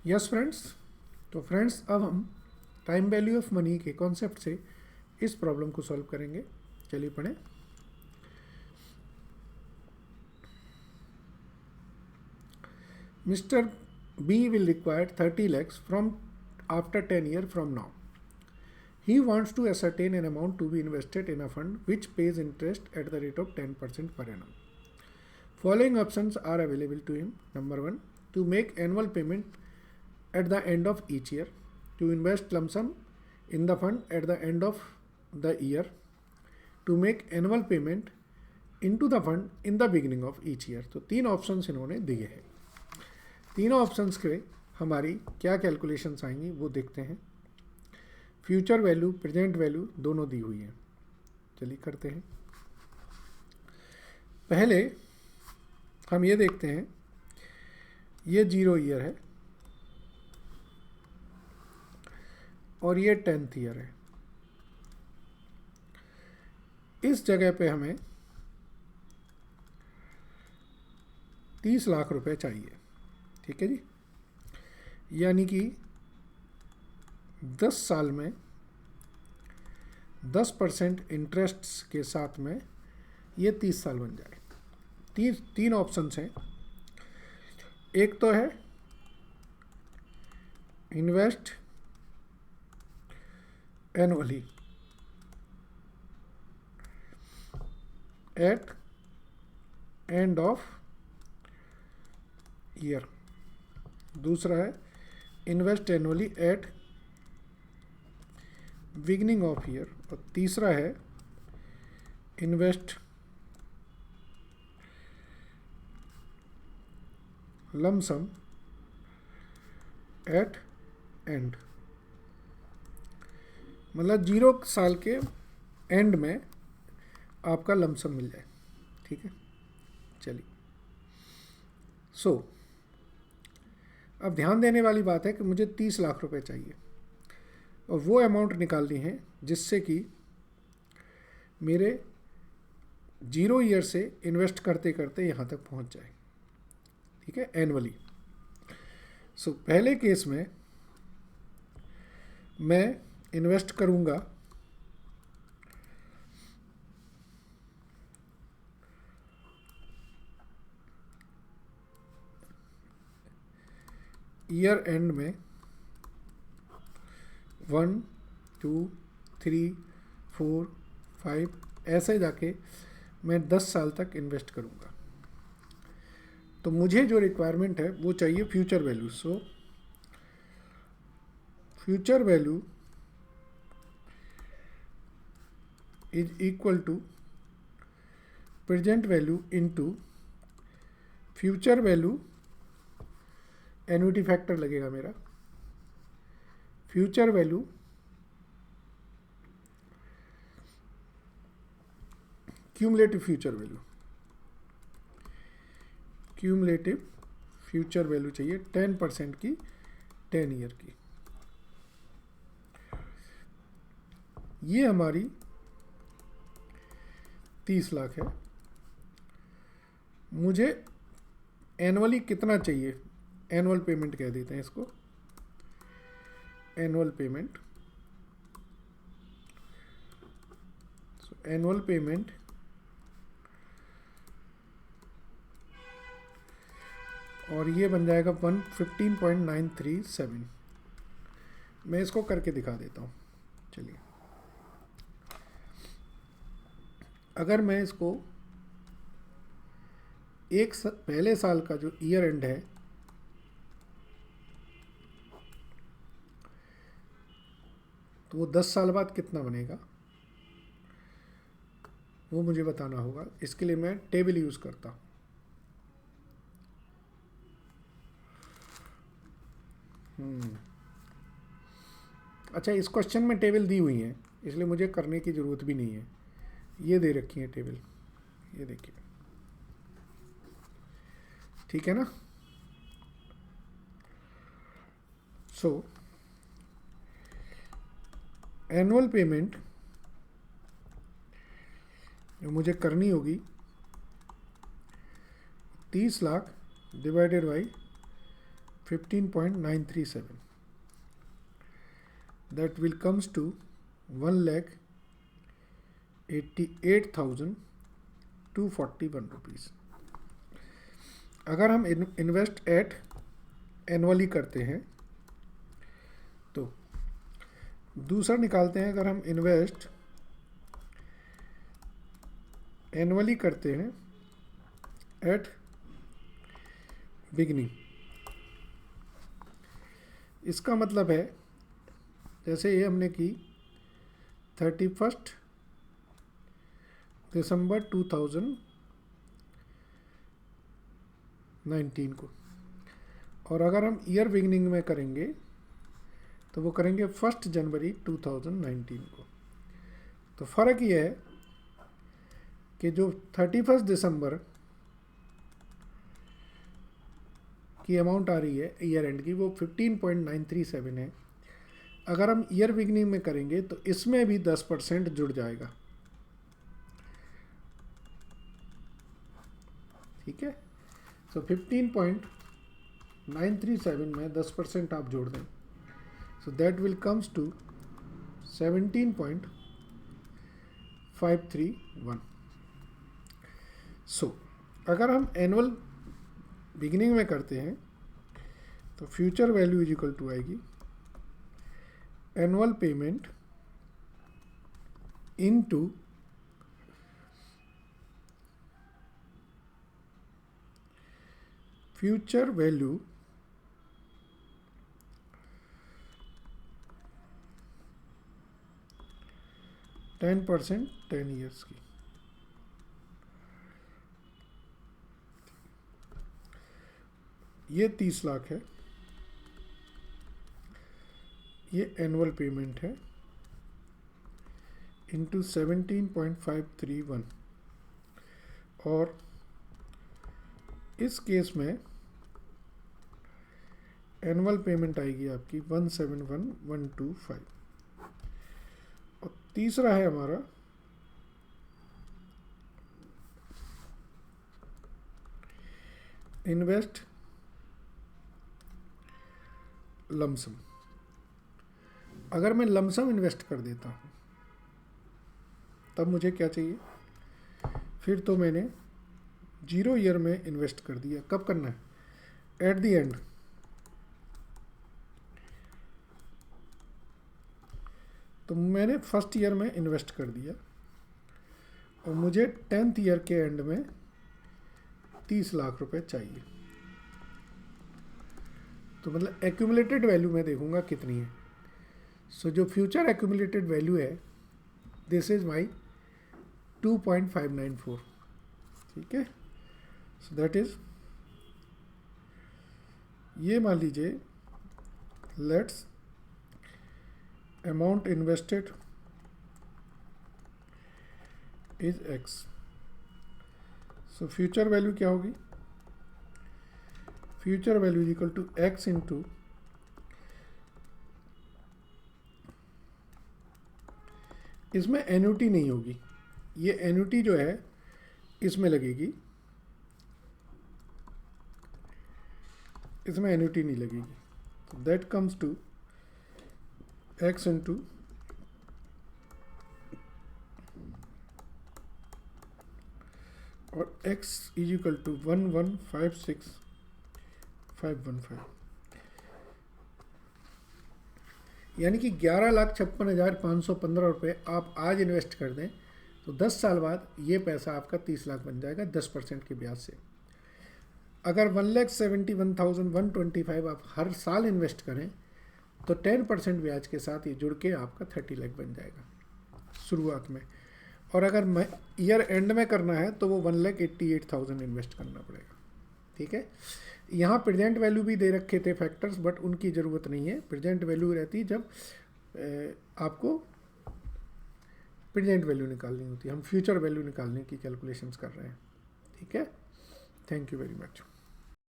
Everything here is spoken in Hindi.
यस फ्रेंड्स, तो फ्रेंड्स अब हम टाइम वैल्यू ऑफ मनी के कॉन्सेप्ट से इस प्रॉब्लम को सॉल्व करेंगे। चलिए पढ़ें। Mister B will require 30 lakhs from after 10 years from now. He wants to ascertain an amount to be invested in a fund which pays interest at the rate of 10% per annum. Following options are available to him. Number 1, to make annual payment at the end of each year, to invest lump sum in the fund at the end of the year, to make annual payment into the fund in the beginning of each year. तो तीन ऑप्शंस इन्होंने दिए हैं। तीनों ऑप्शंस के हमारी क्या कैलकुलेशंस आएंगी वो देखते हैं। फ्यूचर वैल्यू, प्रेजेंट वैल्यू दोनों दी हुई हैं। चलिए करते हैं। पहले हम ये देखते हैं, ये 0 ईयर है और ये 10th ईयर है। इस जगह पे हमें 30 लाख रुपए चाहिए। ठीक है जी, यानी कि 10 साल में 10% इंटरेस्ट के साथ में ये 30 साल बन जाए। तीन ऑप्शंस हैं। एक तो है invest annually at end of year, दूसरा है invest annually at beginning of year, और तीसरा है invest lump sum at end, मतलब 0 साल के एंड में आपका लमसम मिल जाए। ठीक है, चलिए। अब ध्यान देने वाली बात है कि मुझे 30 लाख रुपए चाहिए और वो अमाउंट निकालनी है जिससे कि मेरे 0 ईयर से इन्वेस्ट करते करते यहाँ तक पहुँच जाए। ठीक है, एनुअली। पहले केस में मैं इन्वेस्ट करूँगा ईयर एंड में 1, 2, 3, 4, 5 ऐसे जाके मैं 10 साल तक इन्वेस्ट करूँगा। तो मुझे जो रिक्वायरमेंट है वो चाहिए future value. Future value is equal to present value into future value, annuity factor लगेगा मेरा, future value cumulative future value, cumulative future value चाहिए 10% की 10 ईयर की। ये हमारी 30 लाख है। मुझे एनुअली कितना चाहिए, एनुअल पेमेंट कह देते हैं इसको, एनुअल पेमेंट। एनुअल पेमेंट और ये बन जाएगा 115.937। मैं इसको करके दिखा देता हूँ। चलिए, अगर मैं इसको पहले साल का जो ईयर एंड है तो वो 10 साल बाद कितना बनेगा वो मुझे बताना होगा। इसके लिए मैं टेबल यूज़ करता हूँ। अच्छा, इस क्वेश्चन में टेबल दी हुई है इसलिए मुझे करने की ज़रूरत भी नहीं है। ये दे रखी है टेबल, ये देखिए। ठीक है ना। एनुअल पेमेंट जो मुझे करनी होगी 30 lakh divided by 15.937, that will comes to 1,88,241 rupees. अगर हम इन्वेस्ट एट एनुअली करते हैं तो दूसरा निकालते हैं। अगर हम इन्वेस्ट एनुअली करते हैं एट बिगनिंग, इसका मतलब है जैसे ये हमने की 31 दिसंबर 2019 को, और अगर हम ईयर बिगनिंग में करेंगे तो वो करेंगे 1 जनवरी 2019 को। तो फ़र्क ये है कि जो 31 दिसंबर की अमाउंट आ रही है ईयर एंड की, वो 15.937 है। अगर हम ईयर बिगनिंग में करेंगे तो इसमें भी 10% जुड़ जाएगा। ठीक है, सो 15.937 में 10% आप जोड़ दें, so that will comes to 17.531। सो अगर हम एनुअल बिगिनिंग में करते हैं तो future value is equal to आएगी annual payment into future value %10 10 years की। ये 30 लाख है, ये एनुअल पेमेंट है इंटू 17.531, और इस केस में एनुअल पेमेंट आएगी आपकी 171,125। और तीसरा है हमारा इन्वेस्ट लमसम। अगर मैं लमसम इन्वेस्ट कर देता हूँ तब मुझे क्या चाहिए, फिर तो मैंने 0 ईयर में इन्वेस्ट कर दिया। कब करना है, एट द एंड। तो मैंने फर्स्ट ईयर में इन्वेस्ट कर दिया और मुझे 10th ईयर के एंड में 30 लाख रुपए चाहिए। तो मतलब एक्यूमुलेटेड वैल्यू मैं देखूंगा कितनी है। सो जो फ्यूचर एक्यूमुलेटेड वैल्यू है दिस इज माई 2.594। ठीक है, सो दैट इज, ये मान लीजिए let's amount invested is x। So future value क्या होगी, future value is equal to x into इसमें एन्युटी नहीं होगी, ये एन्युटी जो है इसमें लगेगी, इसमें एन्युटी नहीं लगेगी। तो that comes to x into और x इज इक्वल टू 1,156,515, यानी कि 11,56,515 रुपये आप आज इन्वेस्ट कर दें तो 10 साल बाद ये पैसा आपका 30 लाख बन जाएगा 10% के ब्याज से। अगर 1,71,125 आप हर साल इन्वेस्ट करें तो 10% ब्याज के साथ ये जुड़ के आपका 30 लाख बन जाएगा शुरुआत में। और अगर ईयर एंड में करना है तो वो 1,88,000 इन्वेस्ट करना पड़ेगा। ठीक है, यहाँ प्रेजेंट वैल्यू भी दे रखे थे फैक्टर्स, बट उनकी ज़रूरत नहीं है। प्रेजेंट वैल्यू रहती है जब आपको प्रेजेंट वैल्यू निकालनी होती है। हम फ्यूचर वैल्यू निकालने की कैलकुलेशंस कर रहे हैं। ठीक है, थैंक यू वेरी मच।